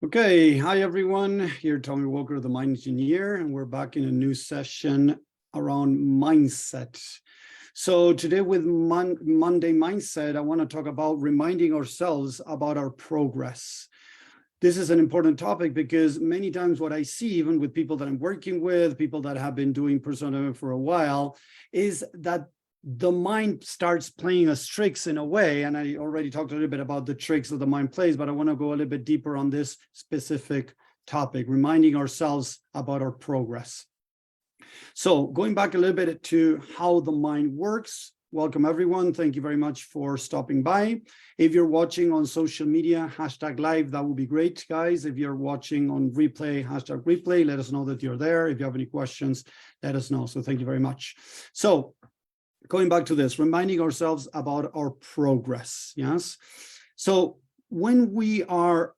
Okay, hi everyone. Here Tommy Walker, the Mind Engineer, and we're back in a new session around mindset. So today with Monday Mindset, I want to talk about reminding ourselves about our progress. This is an important topic because many times what I see, even with people that I'm working with, people that have been doing personal development for a while, is that the mind starts playing us tricks in a way. And I already talked a little bit about the tricks that the mind plays, but I want to go a little bit deeper on this specific topic, reminding ourselves about our progress. So going back a little bit to how the mind works, welcome everyone. Thank you very much for stopping by. If you're watching on social media, #live, that would be great, guys. If you're watching on replay, #replay, let us know that you're there. If you have any questions, let us know. So thank you very much. So going back to this, reminding ourselves about our progress, yes? So when we are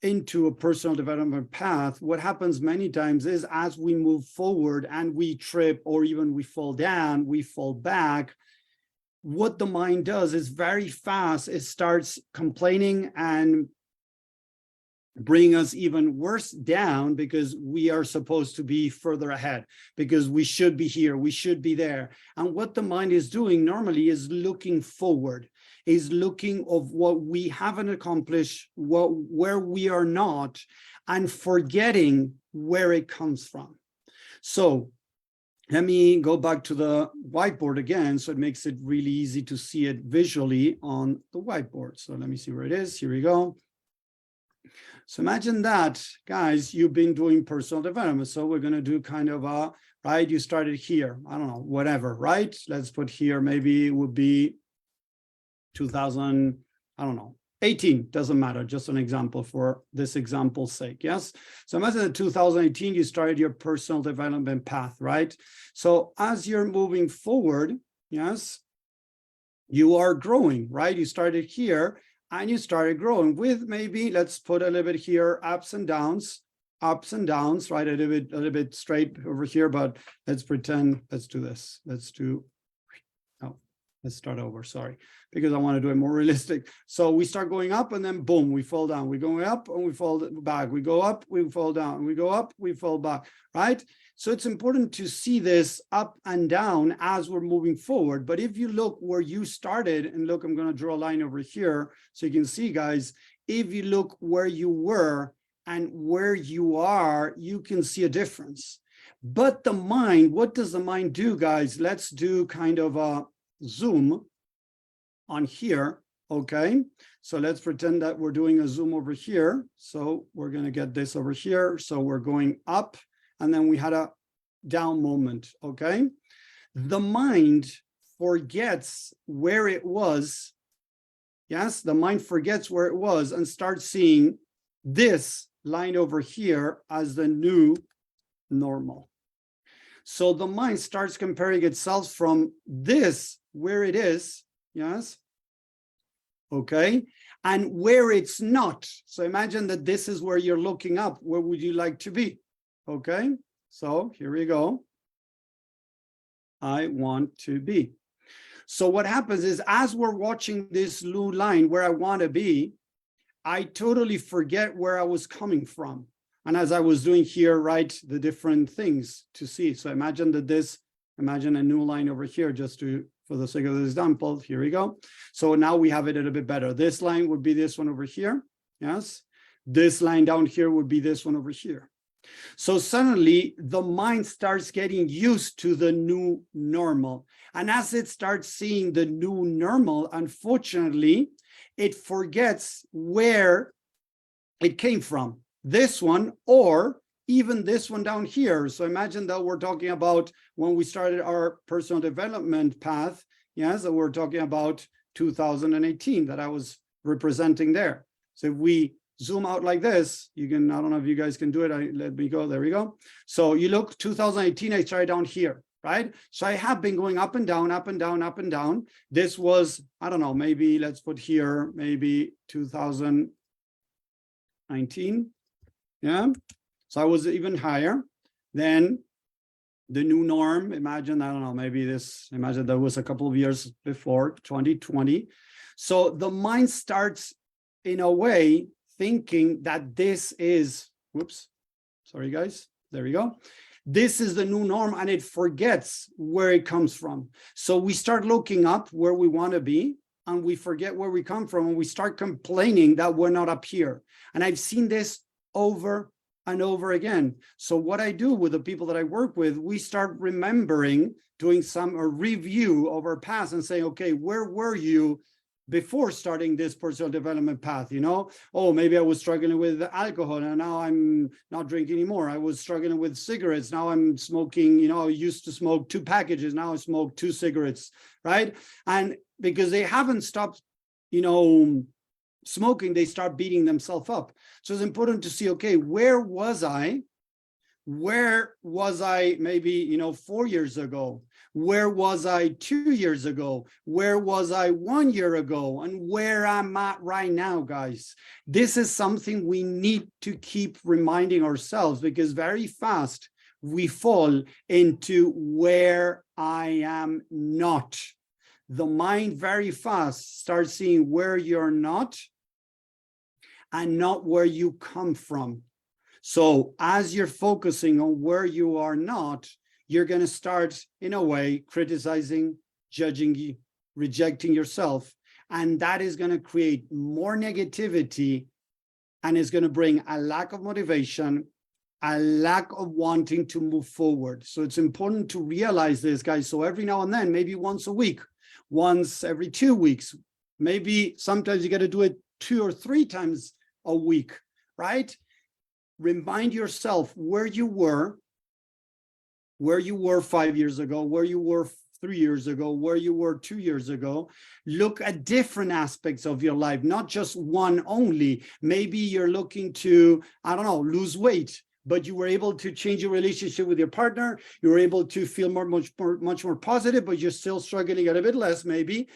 into a personal development path, what happens many times is as we move forward and we trip or even we fall down, we fall back, what the mind does is very fast, it starts complaining and bring us even worse down because we are supposed to be further ahead, because we should be here, we should be there. And what the mind is doing normally is looking forward, is looking of what we haven't accomplished, where we are not, and forgetting where it comes from. So let me go back to the whiteboard again, so it makes it really easy to see it visually on the whiteboard. So let me see where it is. Here we go. So imagine that, guys, you've been doing personal development. So we're going to do kind of a, right, you started here, I don't know, whatever, right? Let's put here, maybe it would be 2000, I don't know, 18, doesn't matter, just an example for this example's sake, yes? So imagine in 2018, you started your personal development path, right? So as you're moving forward, yes, you are growing, right? You started here, and you started growing with maybe, let's put a little bit here, ups and downs, right? A little bit straight over here, but let's pretend, let's do this. Let's start over, sorry, because I want to do it more realistic. So we start going up and then boom, we fall down. We're going up and we fall back. We go up, we fall down. We go up, we fall back, right? So it's important to see this up and down as we're moving forward. But if you look where you started, and look, I'm going to draw a line over here so you can see, guys, if you look where you were and where you are, you can see a difference. But the mind, what does the mind do, guys? Let's do kind of a zoom on here, okay? So let's pretend that we're doing a zoom over here. So we're going to get this over here. So we're going up, and then we had a down moment, okay? The mind forgets where it was. Yes, the mind forgets where it was and starts seeing this line over here as the new normal. So the mind starts comparing itself from this, where it is, yes, okay, and where it's not. So imagine that this is where you're looking up. Where would you like to be? Okay, so here we go. I want to be. So what happens is as we're watching this blue line where I want to be, I totally forget where I was coming from. And as I was doing here, right, the different things to see. So imagine that this, imagine a new line over here, just to, for the sake of this example, here we go. So now we have it a little bit better. This line would be this one over here, yes. This line down here would be this one over here. So suddenly the mind starts getting used to the new normal. And as it starts seeing the new normal, unfortunately, it forgets where it came from. This one, or even this one down here. So imagine that we're talking about when we started our personal development path, yes, that we're talking about 2018 that I was representing there. So if we zoom out like this, you can, I don't know if you guys can do it. Let me go, there we go. So you look, 2018, I started down here, right? So I have been going up and down, up and down, up and down. This was, I don't know, maybe let's put here, maybe 2019. Yeah, so I was even higher. Then the new norm, imagine, I don't know, maybe this, imagine that was a couple of years before, 2020. So the mind starts, in a way, thinking that this is, whoops, sorry guys, there we go. This is the new norm, and it forgets where it comes from. So we start looking up where we want to be, and we forget where we come from, and we start complaining that we're not up here. And I've seen this over and over again. So what I do with the people that I work with, we start remembering, doing a review of our past and saying, okay, where were you before starting this personal development path? You know, oh, maybe I was struggling with alcohol and now I'm not drinking anymore. I was struggling with cigarettes. Now I'm smoking, you know, I used to smoke 2 packages. Now I smoke 2 cigarettes, right? And because they haven't stopped, you know, smoking, they start beating themselves up. So it's important to see, okay, where was I? Where was I maybe, you know, 4 years ago? Where was I 2 years ago? Where was I 1 year ago? And where I'm at right now, guys? This is something we need to keep reminding ourselves, because very fast we fall into where I am not. The mind very fast starts seeing where you're not and not where you come from. So as you're focusing on where you are not, you're going to start, in a way, criticizing, judging, rejecting yourself. And that is going to create more negativity, and is going to bring a lack of motivation, a lack of wanting to move forward. So it's important to realize this, guys. So every now and then, maybe once a week, once every 2 weeks, maybe sometimes you got to do it 2 or 3 times a week, right? Remind yourself where you were 5 years ago, where you were 3 years ago, where you were 2 years ago. Look at different aspects of your life, not just one only. Maybe you're looking to, I don't know, lose weight, but you were able to change your relationship with your partner. You were able to feel much more positive, but you're still struggling a bit less. Maybe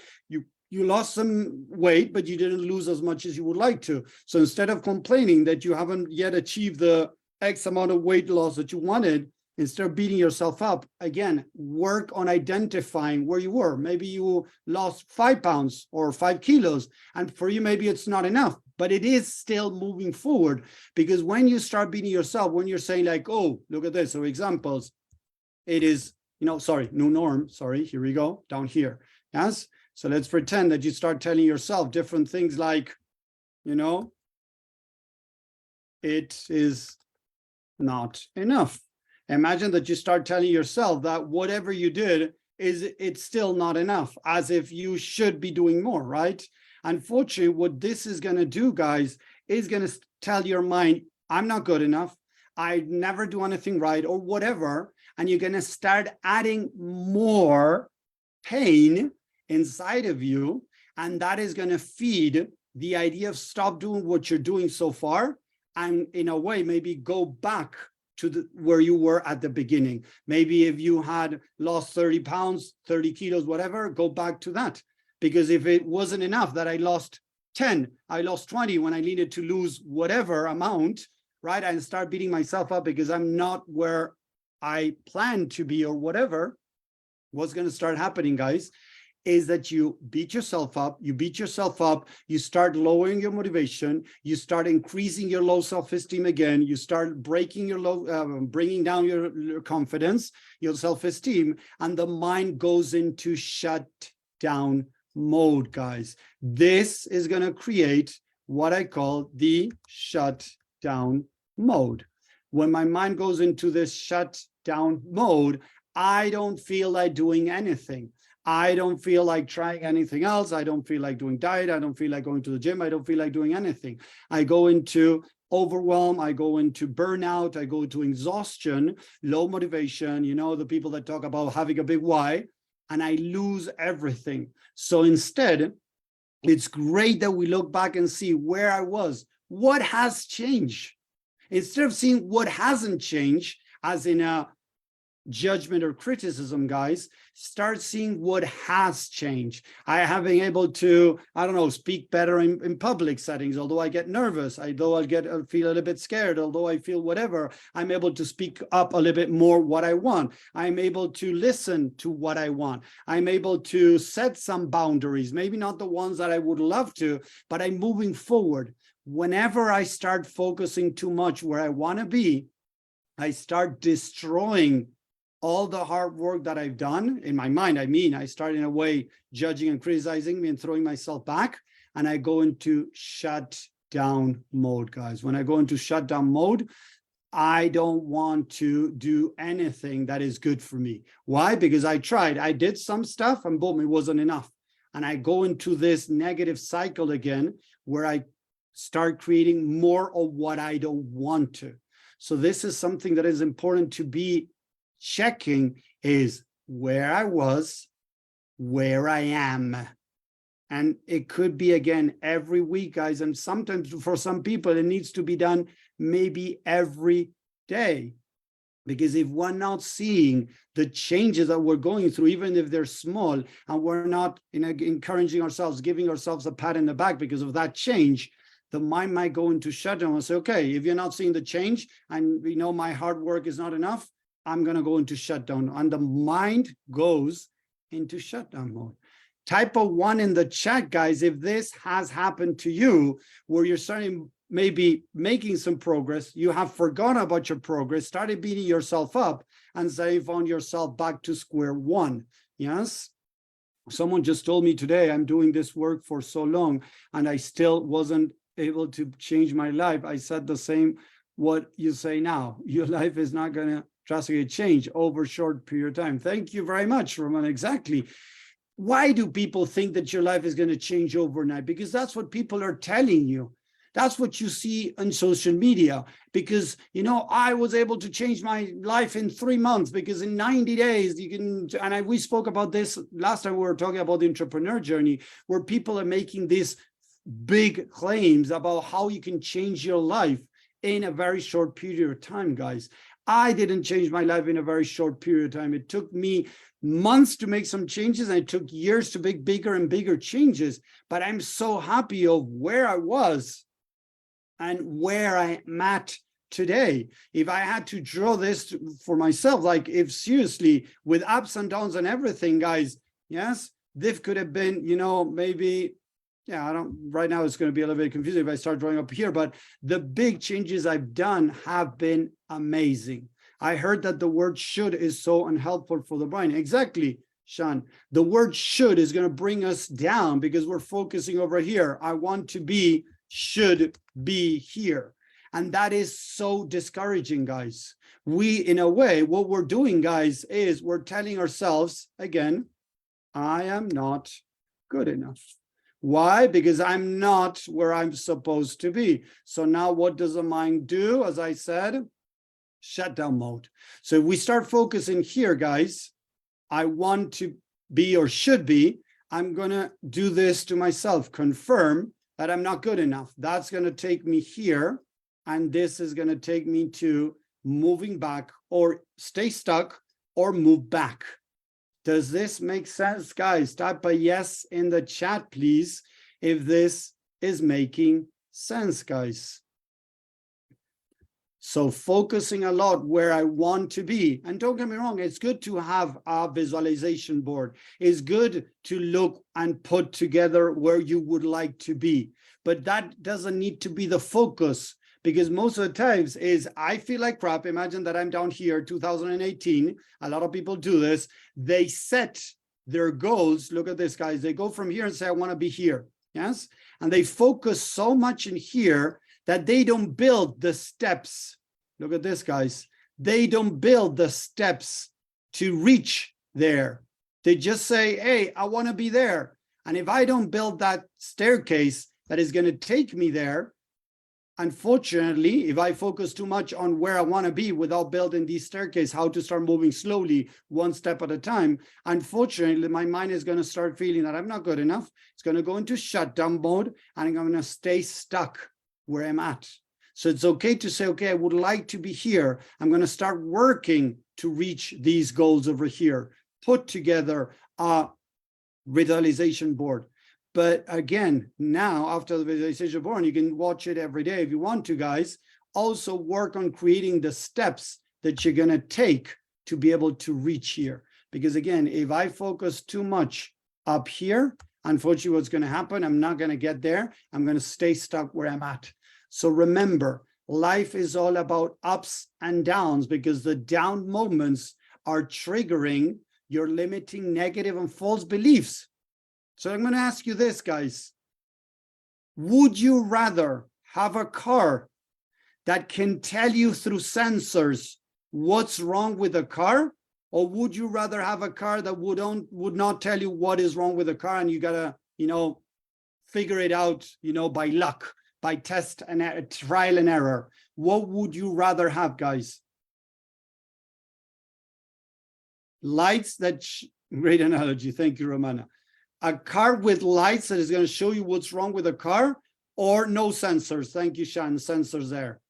you lost some weight, but you didn't lose as much as you would like to. So instead of complaining that you haven't yet achieved the X amount of weight loss that you wanted, instead of beating yourself up, again, work on identifying where you were. Maybe you lost 5 pounds or 5 kilos, and for you, maybe it's not enough, but it is still moving forward. Because when you start beating yourself, when you're saying like, oh, look at this, so examples, it is, you know, sorry, new norm, sorry, here we go, down here, yes? So let's pretend that you start telling yourself different things like, you know, it is not enough. Imagine that you start telling yourself that whatever you did it's still not enough, as if you should be doing more, right? Unfortunately, what this is going to do, guys, is going to tell your mind, I'm not good enough. I never do anything right, or whatever. And you're going to start adding more pain inside of you. And that is going to feed the idea of stop doing what you're doing so far. And in a way, maybe go back to where you were at the beginning. Maybe if you had lost 30 pounds, 30 kilos, whatever, go back to that. Because if it wasn't enough that I lost 10, I lost 20 when I needed to lose whatever amount, right? And start beating myself up because I'm not where I planned to be or whatever. What's going to start happening, guys, is that you beat yourself up, you start lowering your motivation, you start increasing your low self-esteem again, you start breaking your bringing down your confidence, your self-esteem, and the mind goes into shut down mode, guys. This is going to create what I call the shut down mode. When my mind goes into this shut down mode, I don't feel like doing anything. I don't feel like trying anything else. I don't feel like doing diet. I don't feel like going to the gym. I don't feel like doing anything. I go into overwhelm. I go into burnout. I go into exhaustion, low motivation. You know, the people that talk about having a big why, and I lose everything. So instead, it's great that we look back and see where I was. What has changed? Instead of seeing what hasn't changed, as in a judgment or criticism, guys, start seeing what has changed. I have been able to, I don't know, speak better in public settings, although I get nervous, although I feel a little bit scared, although I feel whatever, I'm able to speak up a little bit more what I want. I'm able to listen to what I want. I'm able to set some boundaries, maybe not the ones that I would love to, but I'm moving forward. whenever I start focusing too much where I want to be, I start destroying all the hard work that I've done in my mind. I mean, I start in a way judging and criticizing me and throwing myself back, and I go into shutdown mode, guys. When I go into shutdown mode, I don't want to do anything that is good for me. Why? Because I tried, I did some stuff and boom, it wasn't enough. And I go into this negative cycle again, where I start creating more of what I don't want to. So this is something that is important to be checking, is where I was, where I am. And it could be, again, every week, guys. And sometimes for some people, it needs to be done maybe every day. Because if we're not seeing the changes that we're going through, even if they're small, and we're not encouraging ourselves, giving ourselves a pat in the back because of that change, the mind might go into shutdown and say, okay, if you're not seeing the change and you know my hard work is not enough, I'm going to go into shutdown. And the mind goes into shutdown mode. Type a 1 in the chat, guys, if this has happened to you, where you're starting maybe making some progress, you have forgotten about your progress, started beating yourself up, and say you found yourself back to square one. Yes? Someone just told me today, I'm doing this work for so long, and I still wasn't able to change my life. I said the same, what you say now. Your life is not going to drastically change over a short period of time. Thank you very much, Roman. Exactly. Why do people think that your life is going to change overnight? Because that's what people are telling you. That's what you see on social media. Because, you know, I was able to change my life in 3 months, because in 90 days you can, and we spoke about this last time we were talking about the entrepreneur journey, where people are making these big claims about how you can change your life in a very short period of time, guys. I didn't change my life in a very short period of time. It took me months to make some changes, and it took years to make bigger and bigger changes. But I'm so happy of where I was and where I'm at today. If I had to draw this for myself, like if seriously, with ups and downs and everything, guys, yes, this could have been, you know, maybe, yeah, right now it's going to be a little bit confusing if I start drawing up here, but the big changes I've done have been amazing. I heard that the word should is so unhelpful for the brain. Exactly, Sean. The word should is going to bring us down because we're focusing over here. I want to be, should be here. And that is so discouraging, guys. We, in a way, what we're doing, guys, is we're telling ourselves, again, I am not good enough. Why? Because I'm not where I'm supposed to be. So now what does the mind do? As I said, shutdown mode. So if we start focusing here, guys, I want to be or should be, I'm going to do this to myself, confirm that I'm not good enough. That's going to take me here. And this is going to take me to moving back, or stay stuck, or move back. Does this make sense, guys? Type a yes in the chat, please, if this is making sense, guys. So focusing a lot where I want to be. And don't get me wrong, it's good to have a visualization board. It's good to look and put together where you would like to be. But that doesn't need to be the focus. Because most of the times is, I feel like crap. Imagine that I'm down here, 2018. A lot of people do this. They set their goals. Look at this, guys. They go from here and say, I want to be here. Yes. And they focus so much in here that they don't build the steps. Look at this, guys. They don't build the steps to reach there. They just say, hey, I want to be there. And if I don't build that staircase that is going to take me there, unfortunately, if I focus too much on where I want to be without building these staircase, how to start moving slowly, one step at a time, unfortunately, my mind is going to start feeling that I'm not good enough. It's going to go into shutdown mode, and I'm going to stay stuck where I'm at. So it's okay to say, okay, I would like to be here. I'm going to start working to reach these goals over here. Put together a visualization board. But again, now after the visualization board, you can watch it every day if you want to, guys. Also work on creating the steps that you're going to take to be able to reach here. Because again, if I focus too much up here, unfortunately, what's going to happen, I'm not going to get there. I'm going to stay stuck where I'm at. So remember, life is all about ups and downs, because the down moments are triggering your limiting negative and false beliefs. So I'm going to ask you this, guys. Would you rather have a car that can tell you through sensors what's wrong with the car? Or would you rather have a car that would not tell you what is wrong with the car, and you gotta, figure it out, by luck, by test and trial and error? What would you rather have, guys? Lights that, great analogy. Thank you, Romana. A car with lights that is going to show you what's wrong with the car, or no sensors? Thank you, Shan, sensors there.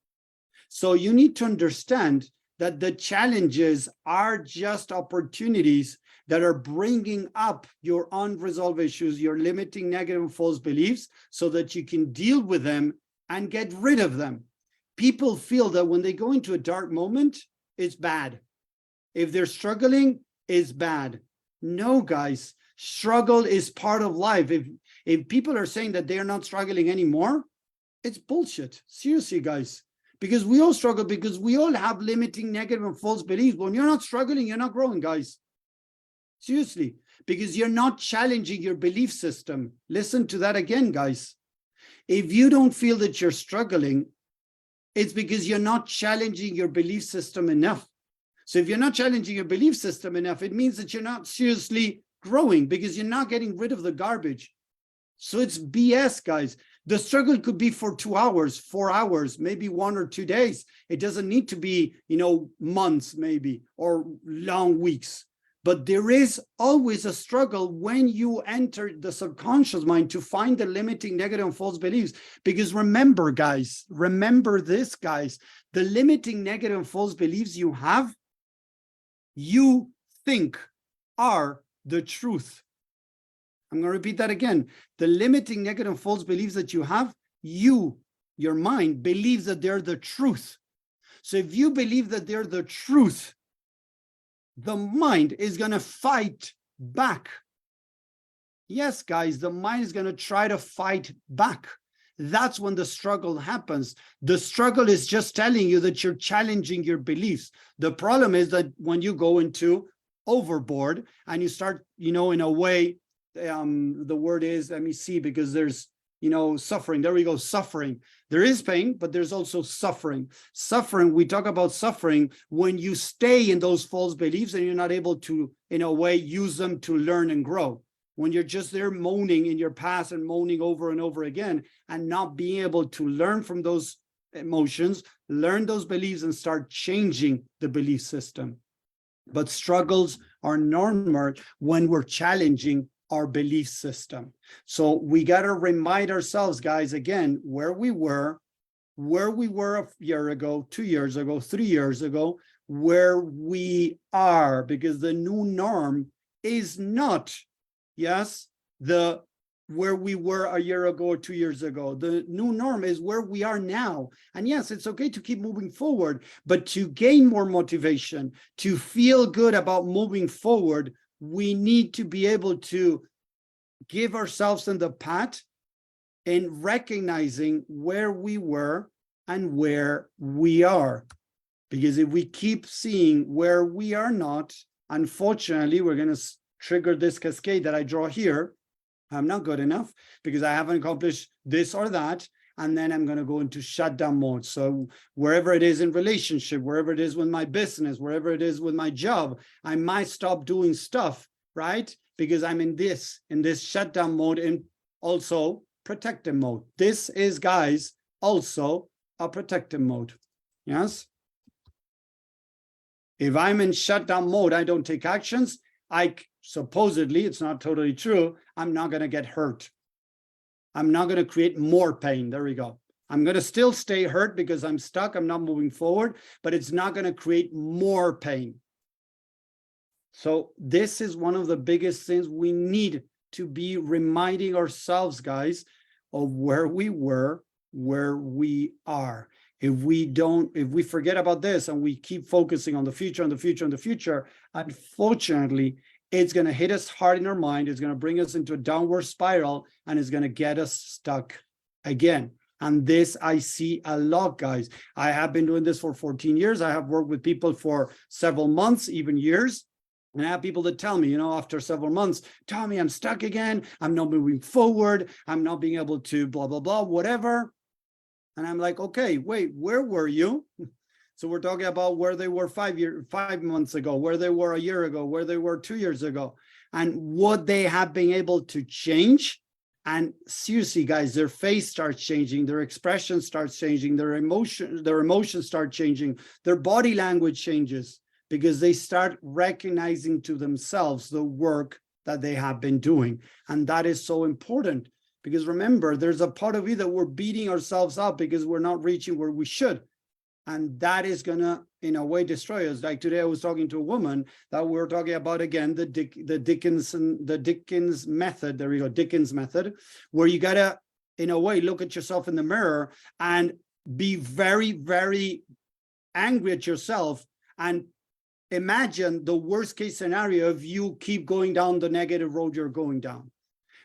So you need to understand that the challenges are just opportunities that are bringing up your unresolved issues, your limiting negative and false beliefs, so that you can deal with them and get rid of them. People feel that when they go into a dark moment, it's bad. If they're struggling, it's bad. No, guys, struggle is part of life. If people are saying that they're not struggling anymore, it's bullshit. Seriously, guys. Because we all struggle, because we all have limiting negative and false beliefs. When you're not struggling, you're not growing, guys. Seriously, because you're not challenging your belief system. Listen to that again, guys. If you don't feel that you're struggling, it's because you're not challenging your belief system enough. So if you're not challenging your belief system enough, it means that you're not seriously growing, because you're not getting rid of the garbage. So it's BS, guys. The struggle could be for 2 hours, 4 hours, maybe 1 or 2 days. It doesn't need to be, months maybe, or long weeks. But there is always a struggle when you enter the subconscious mind to find the limiting negative and false beliefs. Because remember, guys, remember this, guys, the limiting negative and false beliefs you have, you think are the truth. I'm going to repeat that again. The limiting negative and false beliefs that you have, your mind believes that they're the truth. So if you believe that they're the truth, the mind is going to fight back. Yes, guys, the mind is going to try to fight back. That's when the struggle happens. The struggle is just telling you that you're challenging your beliefs. The problem is that when you go into overboard and you start, in a way, the word is, let me see, because there's, suffering. There we go, suffering. There is pain, but there's also suffering. Suffering, we talk about suffering when you stay in those false beliefs and you're not able to, in a way, use them to learn and grow. When you're just there moaning in your past and moaning over and over again and not being able to learn from those emotions, learn those beliefs and start changing the belief system. But struggles are normal when we're challenging our belief system. So we got to remind ourselves, guys, again, where we were a year ago, 2 years ago, 3 years ago, where we are, because the new norm is not, where we were a year ago or 2 years ago. The new norm is where we are now. And yes, it's okay to keep moving forward, but to gain more motivation, to feel good about moving forward, we need to be able to give ourselves in the pat in recognizing where we were and where we are. Because if we keep seeing where we are not, unfortunately, we're going to trigger this cascade that I draw here. I'm not good enough because I haven't accomplished this or that. And then I'm going to go into shutdown mode. So wherever it is in relationship, wherever it is with my business, wherever it is with my job, I might stop doing stuff, right? Because I'm in this shutdown mode and also protective mode. This is, guys, also a protective mode. Yes. If I'm in shutdown mode, I don't take actions. Supposedly, it's not totally true. I'm not going to get hurt. I'm not going to create more pain. There we go. I'm going to still stay hurt because I'm stuck. I'm not moving forward, but it's not going to create more pain. So this is one of the biggest things we need to be reminding ourselves, guys, of where we were, where we are. If we forget about this and we keep focusing on the future and the future and the future, unfortunately, it's going to hit us hard in our mind. It's going to bring us into a downward spiral, and it's going to get us stuck again. And this I see a lot, guys. I have been doing this for 14 years. I have worked with people for several months, even years. And I have people that tell me, after several months, Tommy, I'm stuck again. I'm not moving forward. I'm not being able to blah, blah, blah, whatever. And I'm like, okay, wait, where were you? So we're talking about where they were 5 months ago, where they were a year ago, where they were 2 years ago, and what they have been able to change. And seriously, guys, their face starts changing, their expression starts changing, their emotions start changing, their body language changes, because they start recognizing to themselves the work that they have been doing. And that is so important, because remember, there's a part of you that we're beating ourselves up because we're not reaching where we should. And that is gonna, in a way, destroy us. Like today, I was talking to a woman that we're talking about, again, the Dickens method. There we go, Dickens method, where you gotta, in a way, look at yourself in the mirror and be very, very angry at yourself and imagine the worst case scenario if you keep going down the negative road you're going down.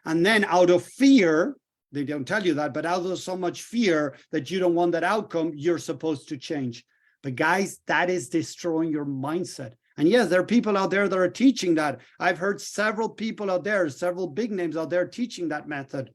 And then out of fear, they don't tell you that, but out of so much fear that you don't want that outcome, you're supposed to change. But guys, that is destroying your mindset. And yes, there are people out there that are teaching that. I've heard several people out there, several big names out there teaching that method.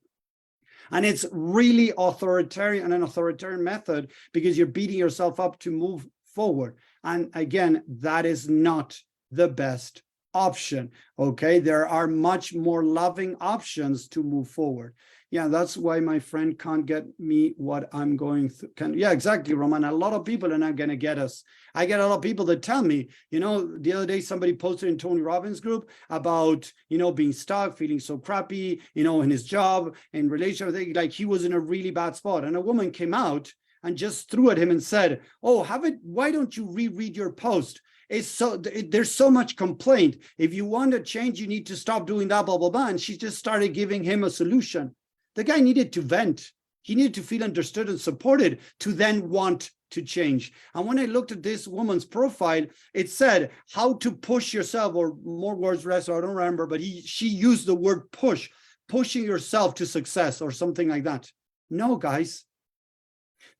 And it's really authoritarian, an authoritarian method, because you're beating yourself up to move forward. And again, that is not the best option. Okay, there are much more loving options to move forward. Yeah, that's why my friend can't get me what I'm going through. Yeah, exactly, Roman. A lot of people are not going to get us. I get a lot of people that tell me, the other day somebody posted in Tony Robbins group about, being stuck, feeling so crappy, in his job, in relationship, like he was in a really bad spot. And a woman came out and just threw at him and said, oh, why don't you reread your post? There's so much complaint. If you want to change, you need to stop doing that, blah, blah, blah. And she just started giving him a solution. The guy needed to vent. He needed to feel understood and supported to then want to change. And when I looked at this woman's profile, it said how to push yourself, or more words, less, I don't remember, but she used the word push, pushing yourself to success or something like that. No, guys,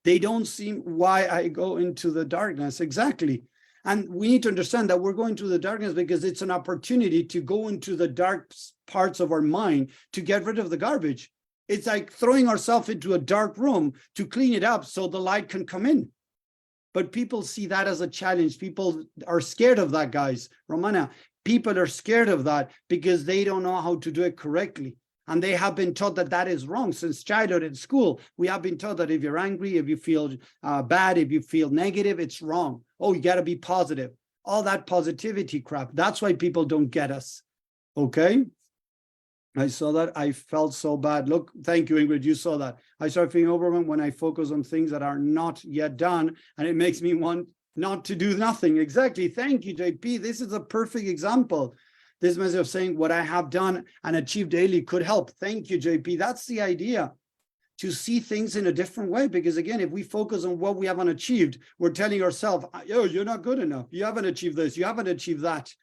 they don't seem why I go into the darkness. Exactly. And we need to understand that we're going to the darkness because it's an opportunity to go into the dark parts of our mind to get rid of the garbage. It's like throwing ourselves into a dark room to clean it up so the light can come in. But people see that as a challenge. People are scared of that, guys. Romana, people are scared of that because they don't know how to do it correctly. And they have been taught that that is wrong since childhood in school. We have been taught that if you're angry, if you feel bad, if you feel negative, it's wrong. Oh, you got to be positive. All that positivity crap. That's why people don't get us. Okay. I saw that. I felt so bad. Look, thank you, Ingrid. You saw that. I start feeling overwhelmed when I focus on things that are not yet done. And it makes me want not to do nothing. Exactly. Thank you, JP. This is a perfect example. This message of saying what I have done and achieved daily could help. Thank you, JP. That's the idea, to see things in a different way. Because again, if we focus on what we haven't achieved, we're telling ourselves, yo, you're not good enough. You haven't achieved this. You haven't achieved that.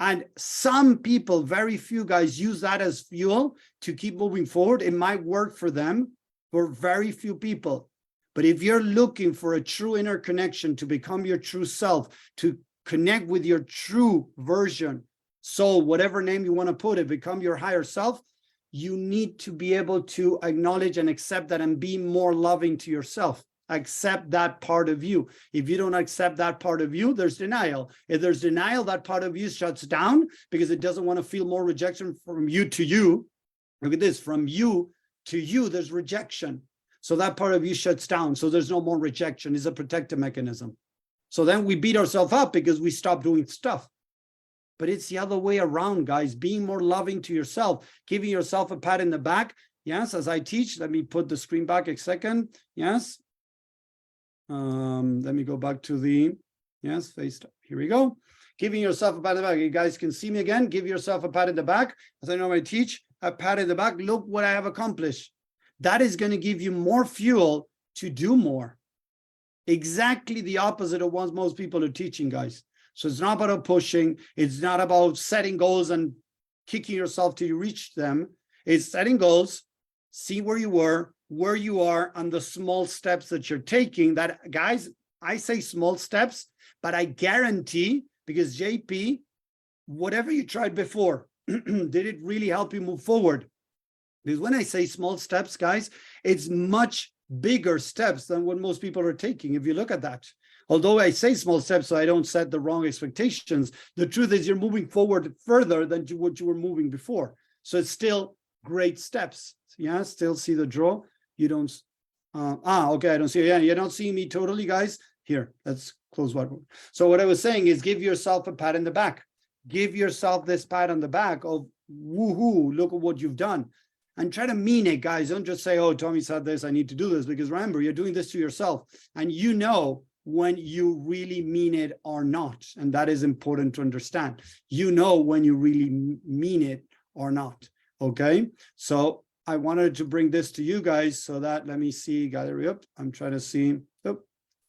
And some people, very few guys, use that as fuel to keep moving forward. It might work for them, for very few people. But if you're looking for a true inner connection to become your true self, to connect with your true version, soul, whatever name you want to put it, become your higher self, you need to be able to acknowledge and accept that and be more loving to yourself. Accept that part of you. If you don't accept that part of you, there's denial. If there's denial, that part of you shuts down because it doesn't want to feel more rejection from you to you. Look at this, from you to you, there's rejection. So that part of you shuts down. So there's no more rejection. It's a protective mechanism. So then we beat ourselves up because we stop doing stuff. But it's the other way around, guys. Being more loving to yourself, giving yourself a pat in the back. Yes, as I teach, let me put the screen back a second. Yes. Let me go back to the, yes, face. Here we go. Giving yourself a pat in the back. You guys can see me again. Give yourself a pat in the back. As I normally teach, a pat in the back. Look what I have accomplished. That is going to give you more fuel to do more. Exactly the opposite of what most people are teaching, guys. So it's not about pushing. It's not about setting goals and kicking yourself till you reach them. It's setting goals, see where you were, where you are, and the small steps that you're taking. That, guys, I say small steps, but I guarantee, because JP, whatever you tried before, did it really help you move forward? Because when I say small steps, guys, it's much bigger steps than what most people are taking. If you look at that, although I say small steps, so I don't set the wrong expectations, the truth is you're moving forward further than what you were moving before. So it's still great steps. Yeah, still see the draw. You don't, okay, I don't see it. Yeah, you're not seeing me totally, guys. Here, let's close one. So what I was saying is give yourself a pat in the back. Give yourself this pat on the back of woohoo, look at what you've done. And try to mean it, guys. Don't just say, oh, Tommy said this, I need to do this. Because remember, you're doing this to yourself. And you know when you really mean it or not. And that is important to understand. You know when you really mean it or not. Okay? So I wanted to bring this to you guys so that, let me see, gallery up. I'm trying to see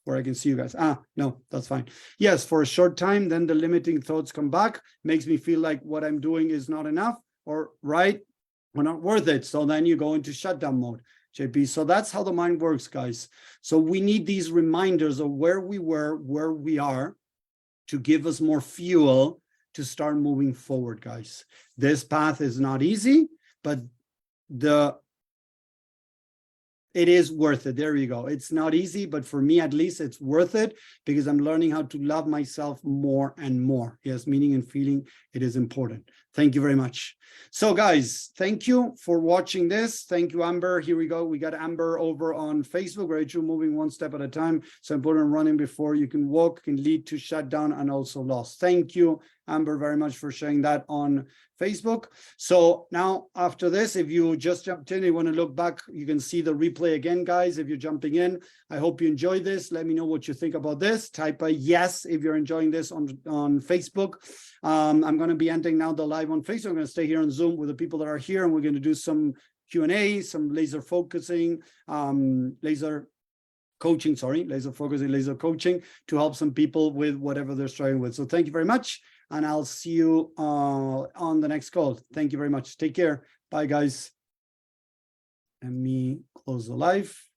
where I can see you guys. No, that's fine. Yes, for a short time, then the limiting thoughts come back. Makes me feel like what I'm doing is not enough or right. We're not worth it. So then you go into shutdown mode, JP. So that's how the mind works, guys. So we need these reminders of where we were, where we are, to give us more fuel to start moving forward, guys. This path is not easy, but it is worth it. There you go. It's not easy, but for me, at least, it's worth it because I'm learning how to love myself more and more. Yes, meaning and feeling, it is important. Thank you very much. So guys, thank you for watching this. Thank you, Amber. Here we go. We got Amber over on Facebook. Rachel, moving one step at a time. So important running before you can walk can lead to shutdown and also loss. Thank you, Amber, very much for sharing that on Facebook. So now after this, if you just jumped in, you want to look back, you can see the replay again, guys, if you're jumping in. I hope you enjoyed this. Let me know what you think about this. Type a yes if you're enjoying this on Facebook. I'm going to be ending now the live on Facebook. I'm going to stay here on Zoom with the people that are here, and we're going to do some Q&A, some laser focusing, laser coaching to help some people with whatever they're struggling with. So thank you very much. And I'll see you on the next call. Thank you very much. Take care. Bye, guys. Let me close the live.